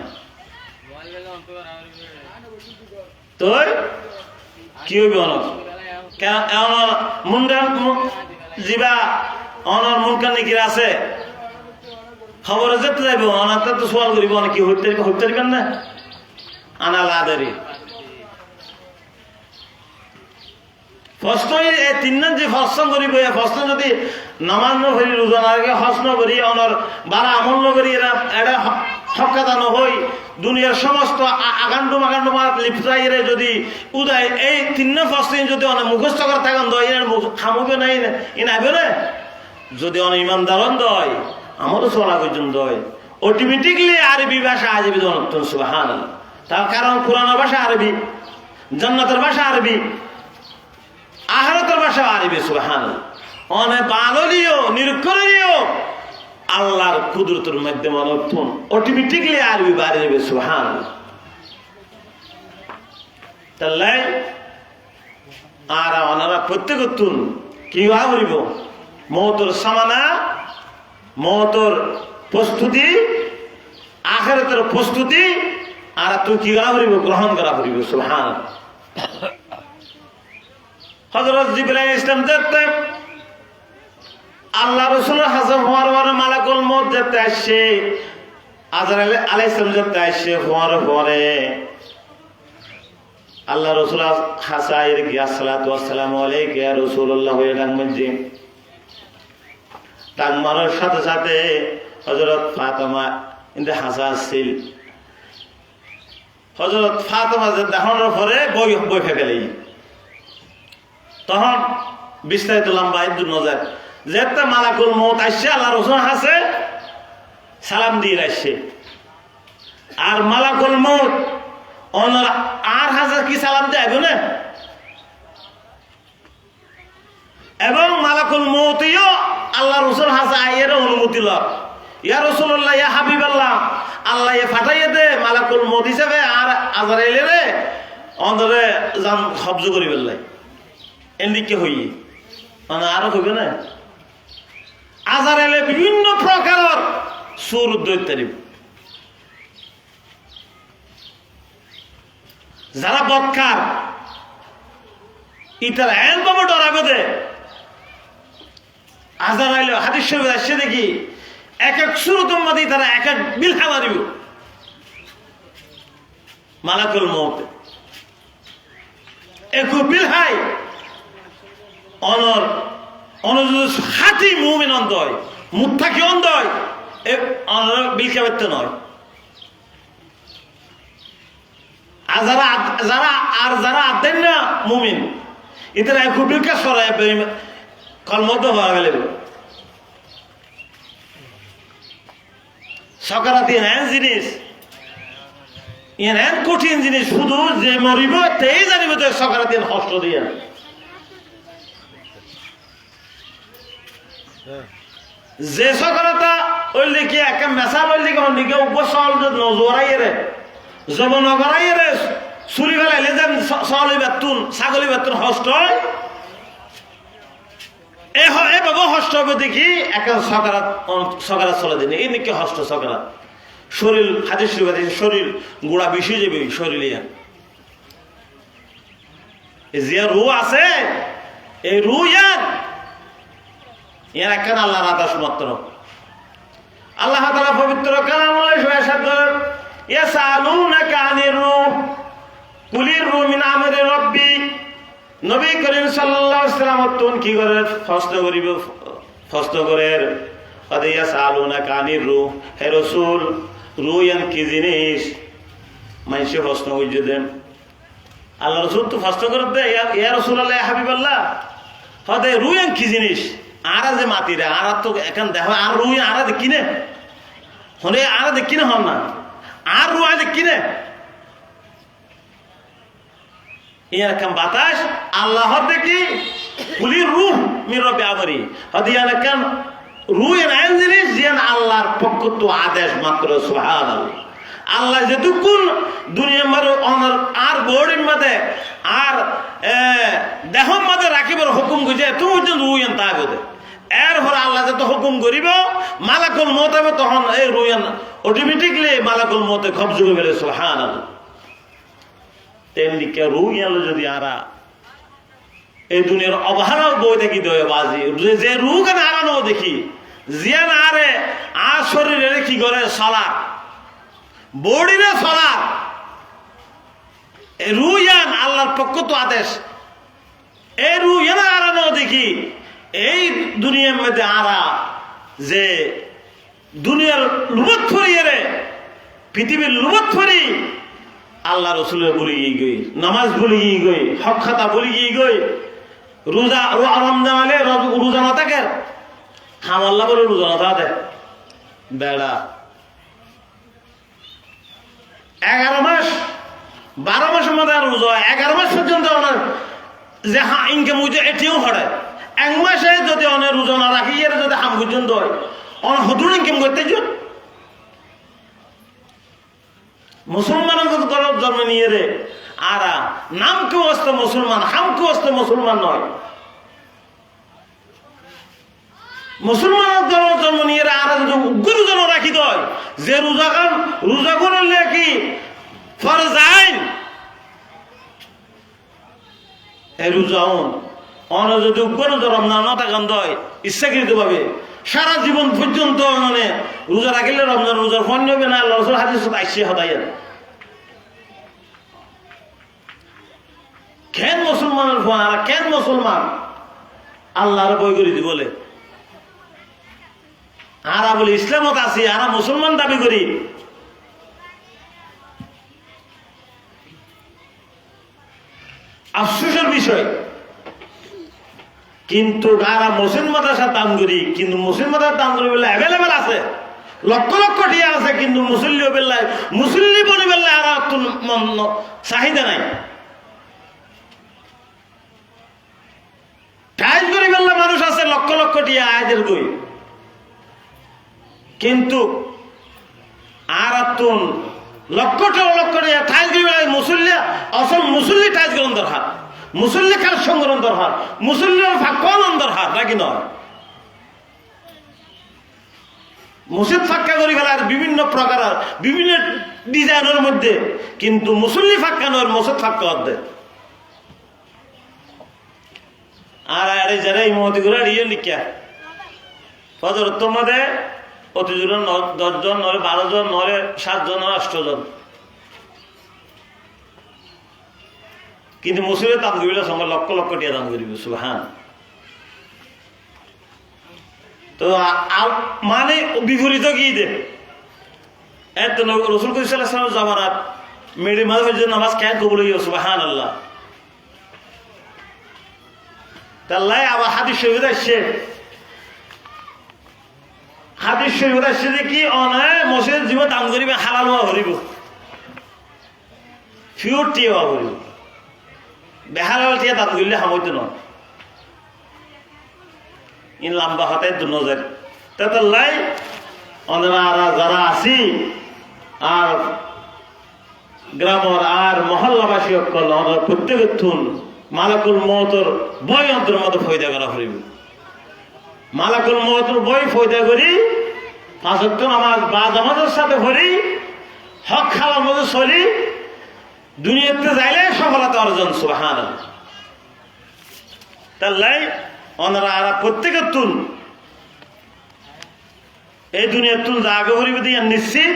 তো কি হইবে অনর মুন্ডান যা অনর মুনকান নাকি আছে খবরে যেতে যাইব অনাতে তো সোয়াল করিব অনেক কি হইতে পারবেন না আনা লাদারি প্রশ্ন এই তিনজন যে প্রশ্ন করিব এই প্রশ্ন যদি নামাজ নকরি রোজা নাগে হজ নকরি অনর বারা আমল নকরি এরা এটা হকাতা নহই দুনিয়ার সমস্ত আগান্ডু মাগান্ডু লিপটাইরে যদি উদয় এই তিন প্রশ্ন যদি অনেক মুখস্থ করে থাকেন দয় এর খামুবে নাই ইন আইবে না যদি অনেক ইমানদারন দয় আমারও চলা পর্যন্ত দয় অটোমেটিকলি আরবি ভাষা আজবি দনত্তন সুবহানাল্লাহ তার কারণ কোরআন ভাষা আরবি জান্নাতের ভাষা আরবি আখিরাতের ভাষা আরবি সুবহানাল্লাহ অনেক বাঙালিও নিরক্ষরিও আল্লাহর কুদরতের মাধ্যমে অনর্থন অটোমেটিকলি আরবি বাড়ি যাবে সুবহানাল্লাহ তাহলে আর ওনারা প্রত্যেকতুন কি করিব মওতর সামানা মওতর প্রস্তুতি আখিরাতের প্রস্তুতি আর তুই কি করিব গ্রহণ করা করিব সুবহানাল্লাহ হযরত জিবরাইল ইসলাম দেখতে আল্লাহ রাসূলের হাজর হওয়ার পরে মালাকুল মউত যেতে আসে আজরাইল আলাইহিস সালাম যেতে আসে হওয়ার পরে আল্লাহ রাসূল হাসাইর কি আসসালাতু ওয়াসসালামু আলাইকা ইয়া রাসূলুল্লাহ হয়ে ডাকমজি ডাক মারার সাথে সাথে হযরত ফাতেমা ইনতে হাসা ছিল হযরত ফাতেমা যে দেখানোর পরে বই ফেলেই তখন বিস্তারিত লম্বা ইদুর নজর যেতে মালাকুল মউত আসছে আল্লাহ রাসূল হাসে সালাম দিয়ে আসছে আর মালাকুল মউত অনর আর হাজার কি সালাম দেবে না এবং মালাকুল মউতিও আল্লাহ রাসূল হাসে আয়ের অনুমতি লয় ইয়া রাসূলুল্লাহ ইয়া হাবিবাল্লাহ আল্লাহ এ ফাটাইয়ে দে মালাকুল মউত হিসেবে আর আজরাইলে অন্তরে জান কবজ করি বেলাই এদিকে হই মানে আরো হইবে না আজরাইলে বিভিন্ন প্রকারের সুর দৈত্যারি যারা বৎকার ইতারা এন বাবা ডরাবে দে আজরাইলে হাদিস শরীফে আসছে দেখি এক এক সুরতম মাদি তারা এক এক বিলহা মারিব মালাকুল মউত একু বিলহাই অনর অনর হাতি মুমিন অন্তয় মুত্তাকি অন্তয় এ অনর বিলকা ব্যক্তি নয় আর যারা আদেন না মুমিন এদের একু বিলকা সরাই কলমত হওয়া গেলে সকারাতি এন জিনিস এন কঠিন জিনিস শুধু যে মরিব তেই জানিব তো সকারাতি কষ্ট দিয়ে যে সকারতা ওই লিখে একটা মেসাল ওই লিখে অন্যকে উপসল নজরাই রে জব নগরাই রে চুরি ফেলাইলে যেন সলি বেতুন ছাগলী বেতুন হষ্ট এভাবে হষ্ট হবে দেখি একটা সকারাত চলে দিন এই নাকি হষ্ট সকারাত শরীর হাতে শুরু শরীর গোড়া বেশি যাবে শরীরে যে রু আছে এই রু ইয়ার একখান আল্লাহর আদেশ মাত্র আল্লাহ তাআলা পবিত্র কালামে ইরশাদ করেন ইয়াসালুনাকা আনির রূহ কুলির রূহ মিন আমরি রাব্বি নবী করিম সাল্লাল্লাহু আলাইহি ওয়াসাল্লাম তুন কি করে ফস্ত করে আদে ইয়াসালুনাকা আনির রূহ হে রাসূল রূহ ইয়ান কি জিনিস মাইসে প্রশ্ন হইছে দেন আল্লাহ রাসূল তো ফস্ত করে দে ইয়া রাসূলুল্লাহ ইয়া হাবিবাল্লাহ আদে রূহ ইয়ান কি জিনিস আরা যে মাতিরে আরা তো এখন দেখো আর রুই আরা দেখি নে হলে আরা দেখি না হন না আর রুয়া দেখি নে এরকম বাতাস আল্লাহ দেখি বলি রুহ মিরবে আমরি হদিয়ান কেন রুই এন জিনিস যেন আল্লাহর পক্ষ তো আদেশ মাত্র সুবহানাল্লাহ আল্লাহ যেটুকুন দুনিয়া মারো আর বোর্ডের মধ্যে আর দেহর মধ্যে রাখিবার হুকুম গুজে তুমি রুই এন তা বোধে এরপরে আল্লাহ যত হুকুম করিব মালাকুল মউত হবে তখন এই রুয়ান অটোমেটিকলি মালাকুল মউতে কবজ করে ফেলে সুবহানাল্লাহ তেমনি কে রুয়ান যদি আরা এই দুনিয়ার অবহারাও বই দেখি দয়ে বাজি যে রু কেন হারানো দেখি জিয়ান আরে আর শরীরে কি করে সলা বডিরে সলা এই রুয়ান আল্লাহর পক্ষ তো আদেশ এই রুয়ান হারানো দেখি এই দুনিয়ার মধ্যে আরা যে দুনিয়ার লুবত ফরিয়ে রে পৃথিবীর লুবত ফরি আল্লাহ রসুলের বলি গিয়ে গই নামাজ বলি গিয়ে গই হক খাতা বলি গিয়ে গই রোজা রমজান আলে রোজা না থাকে হাম আল্লাহ বলে রোজা না থাকে বেড়া 11 মাস 12 মাসের মধ্যে রোজা 11 মাস পর্যন্ত যে হ্যাঁ ইনকাম হয়েছে এটিও হড়ায় 1 মাসে যদি অনেক রোজা না রাখি এর যদি হাম পর্যন্ত হয় অনেক হতুন ইনকাম করতে যান মুসলমানের জন্ম নিয়ে রে আরা নাম কেউ আসতে মুসলমান হাম কেউ আসতে মুসলমান নয় মুসলমানের জন্ম নিয়ে রে আরা যদি উগ্র জন রাখি দেয় যে রোজা করলে কি ফরজ আইন এই রোজাউন অন যদি উগ্র রমজান না থাকান দয় ইচ্ছাকৃত ভাবে সারা জীবন পর্যন্ত মানে রোজা রাখিলে রমজান রোজার ফল নেবে না আল্লাহ রাসূল হাদিস আইসি হদায়েন কেন মুসলমানের ফোন আর কেন মুসলমান আল্লাহর বই করি দি বলে আরা বলে ইসলামত আছি আরা মুসলমান দাবি করি আফসোসের বিষয় কিন্তু আরা মুসলিম মাদ্রাসার দাম করি কিন্তু মুসলিম মাদ্রাসার দাম করি বলে অ্যাভেলেবেল আছে লক্ষ লক্ষ টিয়া আছে কিন্তু মুসল্লি বেলায় মুসল্লি বনি বেলায় আর চাহিদা নাই টাইজ করে বেলা মানুষ আছে লক্ষ লক্ষ টিয়া আয়াদের কই কিন্তু আর লক্ষ লক্ষ টিয়া টাইজ করে বেলায় মুসল্লি অসল মুসল্লি টাইজ গ্রহণ দরকার মুসল্লি কার সংগ্রহণ দরকার মুসল্লির ফাঁকা দরকার নাকি নয় মসজিদ ফাঁকা করি ফেলার বিভিন্ন প্রকার বিভিন্ন ডিজাইনের মধ্যে কিন্তু মুসল্লি ফাঁকা নয় মসজিদ ফাঁকা অর্ধে আর আরে যারা এই মহতি করে ইয়ে লিখিয়া ফজর তোমাদের অতি জোরে 10 জন, নলে 12 জন, নলে 7 জন, 8 জন। কিন্তু মুসলিমের দান করিলে সঙ্গে লক্ষ লক্ষ টিয়া দান করিব, সুবহান। তো মানে বিপরীত কি দে এত রসুল করিসাল্লাম জামানাত মেরে মাঝে নামাজ কেন কবুল হইয়া, সুবহান আল্লাহ। তাল্লাই আবার হাদিস শরীফ আসছে, হাদিস শরীফ আসছে যে কি অনায় মসজিদ জীবন দান করিবে, হালাল হওয়া হরিব, ফিওর টিয়া হওয়া হরিব, বেহালাল টিয়া দান করিলে হামইতে নয়, ইন লম্বা হতে নজর। তাল্লাই অনারা যারা আছি আর গ্রামের আর মহল্লাবাসী সকল প্রত্যেকের থুন মালাকুল মওতর বই অন্তর মতো ফয়দা করা হইব। মালাকুল মওতর বই ফয়দা করি 5 ওয়াক্ত নামাজ বা জামাতের সাথে পড়ি, হক খাওয়ার মতো চলি, দুনিয়াতে যাইলে সফলতা অর্জন, সুবহানাল্লাহ। তাল্লাই ওনারা আর প্রত্যেকের তুন এই দুনিয়ার তুন যা আগে হরিবে দিয়ে নিশ্চিত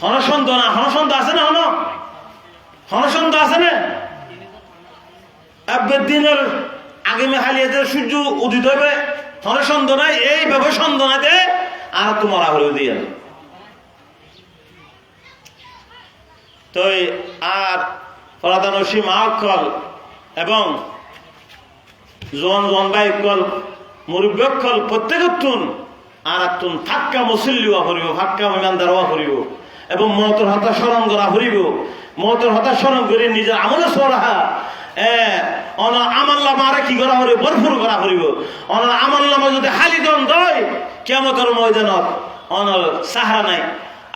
হনসন্ত না, হনসন্ত আছে না, হনসন্ত আছে না। একবার দিনের আগে মেহালিয়াতে সূর্য উদিত হবে, হনসন্ত নাই, এইভাবে সন্দনাতে আর তোমার হরিবে দিয়ে। তো আর প্রধানসী মাকল এবং জন বাইকল মুরব্বীকল প্রত্যেকের তুন আর তুন ফাক্কা মুসল্লি হওয়া করিব, ফাক্কা ইমানদার হওয়া করিব এবং মওতের হতা স্মরণ করা করিব। মওতের হতা স্মরণ করে নিজের আমলে সরাহা আমার নামা কি করা করিব, ভরপুর করা করিব। আমার নামা যদি হালিদন দয় কিয়ামতের ময়দানত অনর সাহারা নাই।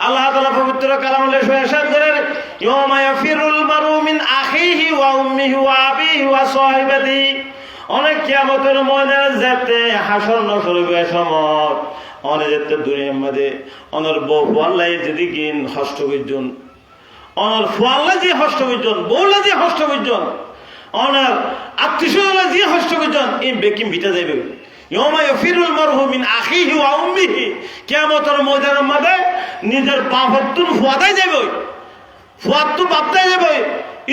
আল্লাহ তাআলা পবিত্র কালামে ইরশাদ করেন, ইয়াউমা ইয়াফিরুল মারউ মিন আখিহি ওয়া উম্মিহি ওয়া আবিহি ওয়া সাহিবাতিহি। অনেক কিয়ামতের ময়দানে যেতে হাসর নসর হবে সময় অনেক যেতে দুনিয়ার মধ্যে অনর বউ আল্লাহ যদি গিন হষ্ট বিজন, অনর ফুয়াল্লা যে হষ্ট বিজন, বউলা যে হষ্ট বিজন, অনর আত্মীয় যে হষ্ট বিজন, এই বেকিম ভিটা যাইবে। ইয়াউমা ইয়াফিরুল মারউ মিন আখিহি ওয়া উম্মিহি। কিয়ামতের ময়দানের মধ্যে নিজের বাপতুন ফুয়াদাই যাবে, ফুয়াত বাপদাই যাবে,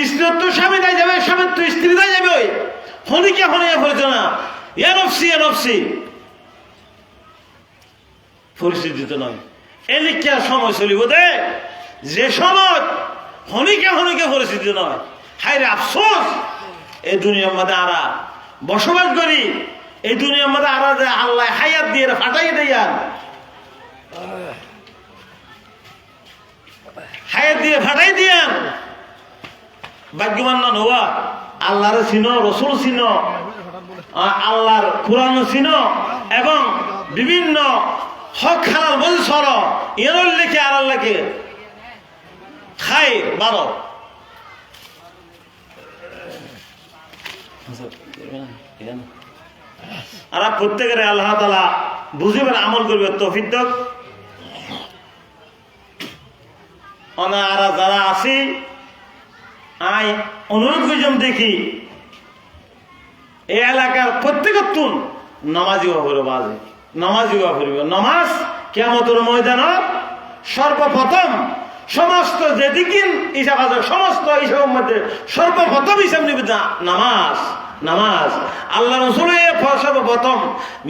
স্ত্রী তো স্বামী দাই যাবে, স্বামী তো স্ত্রী দাই যাবে। হনিকে হনিয়া পড়েছে না, এনফসি পরিস্থিতি তো নয়। এদিকে সময় চলিব দে যে সময় হনিকে পরিস্থিতি নয়। হায় রে আফসোস, এই দুনিয়ার মধ্যে আরা বসবাস করি, এই দুনিয়ার মধ্যে আরা যে আল্লাহ হায়াত দিয়ে ফাটাই দেয়ান, হায়াত দিয়ে ফাটাই দিয়ান, ভাগ্যবান না হওয়া। আল্লাহর চিনো, রসুল চিনো, আল্লাহর কোরআন চিনো এবং বিভিন্ন হক হালাল বলে সর এর লেখে আর লেখে খাই বারো। আর প্রত্যেকের আল্লাহ তাআলা বুঝিবার আমল করবে তৌফিক দাও। আর যারা আছি আই অনুরোধ করিলাম, দেখি এই এলাকার প্রত্যেকের তুন নামাজি হওয়া করিব, বাজে নামাজি হওয়া করিব। নামাজ কিয়ামতের ময়দানত সর্বপ্রথম সমস্ত যেদিকে হিসাব আছে সমস্ত হিসাবের মধ্যে সর্বপ্রথম হিসাব নিবে নামাজ। নামাজ আল্লাহ রসুলের সর্বপ্রথম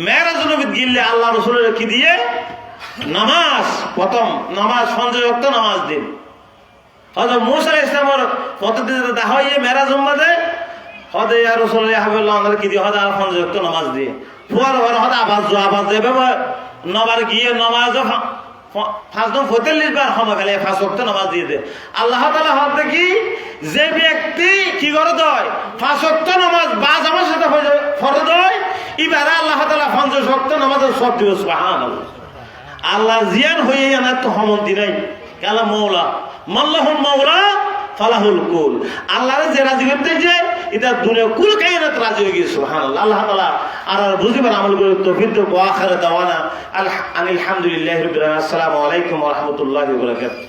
মেরাজ নবী গিললে আল্লাহ রসুলের কি দিয়ে নামাজ, প্রথম নামাজ, সঞ্জয় ভক্ত নামাজ দিন। হয়তো মুসা ইসলামের পদ্ধতিতে দেখা হয় মেরাজ উম্মাদে হদে আর রসুল হাবিবুল্লাহ কি দিয়ে হদে আর সঞ্জয় ভক্ত নামাজ দিয়ে ফুয়ার ঘর হদে আবাজ যাবে নবার গিয়ে নামাজ 45 বার সময় ফেলে 5 ওয়াক্ত নামাজ দিয়ে দে। আল্লাহ তাআলা হতে কি যে ব্যক্তি কি করে দেয় 5 ওয়াক্ত নামাজ বা জামাতের সাথে ফরজ হয়, এবারে আল্লাহ তাআলা 50 ওয়াক্ত নামাজের সব দিবে, সুবহানাল্লাহ। আল্লাহ জিয়ান হয়ে জানা তো হমন্তি নাই, কালা মৌলা মাল্লাহুল মাওলা ফালাহুল কুল। আল্লাহর যে রাজি করতে যে এটা দুনিয়া কুল কায়নাত রাজি হয়ে গেছে, সুবহানাল্লাহ। আল্লাহ তাআলা আর বুঝিবার আমল করে তৌফিক দাও। ওয়া আখিরু দাওয়ানা আলহামদুলিল্লাহি রাব্বিল আলামিন। আসসালামু আলাইকুম ওয়া রাহমাতুল্লাহি ওয়া বারাকাতুহু।